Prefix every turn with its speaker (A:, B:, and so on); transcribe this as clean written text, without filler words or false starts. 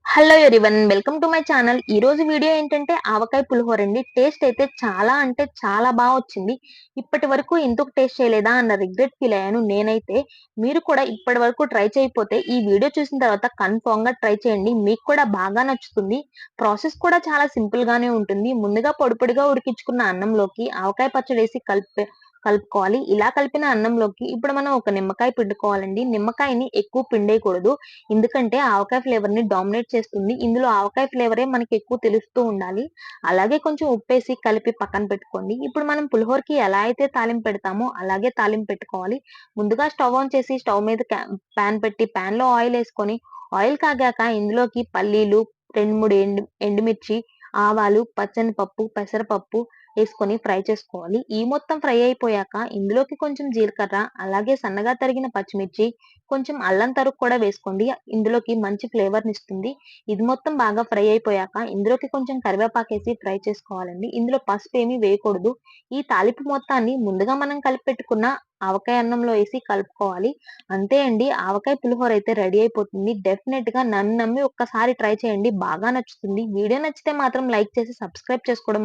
A: Hello everyone, welcome to my channel. ఈ రోజు video ఏంటంటే ఆవకాయ పులిహోర అండి. టేస్ట్ అయితే చాలా అంటే చాలా బాగా వచ్చింది. ఇప్పటి వరకు ఎందుకు టేస్ట్ చేయలేదా అన్న రిగ్రెట్ ఫీల్ అయ్యాను నేనైతే. మీరు కూడా ఇప్పటి వరకు ట్రై చేయకపోతే ఈ వీడియో చూసిన తర్వాత కన్ఫర్మ్ గా ట్రై చేయండి. మీకు కూడా బాగా నచ్చుతుంది. ప్రాసెస్ కూడా చాలా సింపుల్ గానే ఉంటుంది. ముందుగా పొడి పొడిగా ఉడికించుకున్న అన్నంలోకి ఆవకాయ పచ్చడి వేసి కలుపుకోవాలి. ఇలా కలిపిన అన్నంలోకి ఇప్పుడు మనం ఒక నిమ్మకాయ పిండుకోవాలండి. నిమ్మకాయని ఎక్కువ పిండేయకూడదు. ఎందుకంటే ఆవకాయ ఫ్లేవర్ ని డామినేట్ చేస్తుంది. ఇందులో ఆవకాయ ఫ్లేవరే మనకి ఎక్కువ తెలుస్తూ ఉండాలి. అలాగే కొంచెం ఉప్పేసి కలిపి పక్కన పెట్టుకోండి. ఇప్పుడు మనం పులిహోరకి ఎలా అయితే తాలింపు పెడతామో అలాగే తాలింపు పెట్టుకోవాలి. ముందుగా స్టవ్ ఆన్ చేసి స్టవ్ మీద పాన్ పెట్టి పాన్ లో ఆయిల్ వేసుకొని ఆయిల్ కాగాక ఇందులోకి పల్లీలు, 2, 3 ఎండుమిర్చి, ఆవాలు, పచ్చని పప్పు, పెసరపప్పు వేసుకొని ఫ్రై చేసుకోవాలి. ఈ మొత్తం ఫ్రై అయిపోయాక ఇందులోకి కొంచెం జీలకర్ర, అలాగే సన్నగా తరిగిన పచ్చిమిర్చి, కొంచెం అల్లం తరుగు కూడా వేసుకోండి. ఇందులోకి మంచి ఫ్లేవర్‌నిస్తుంది. ఇది మొత్తం బాగా ఫ్రై అయిపోయాక ఇందులోకి కొంచెం కరివేపాకేసి ఫ్రై చేసుకోవాలండి. ఇందులో పసుపేమీ వేయకూడదు. ఈ తాలింపు మొత్తాన్ని ముందుగా మనం కలిపి పెట్టుకున్న ఆవకాయ అన్నంలో ఏసి కలుపుకోవాలి. అంతే అండి. ఆవకాయ పులిహోర అయితే రెడీ అయిపోతుంది. డెఫినెట్‌గా నన్ను నమ్మి ఒక్కసారి ట్రై చేయండి. బాగా నచ్చుతుంది. వీడియో నచ్చితే మాత్రం లైక్ చేసి సబ్స్క్రైబ్ చేసుకోవడం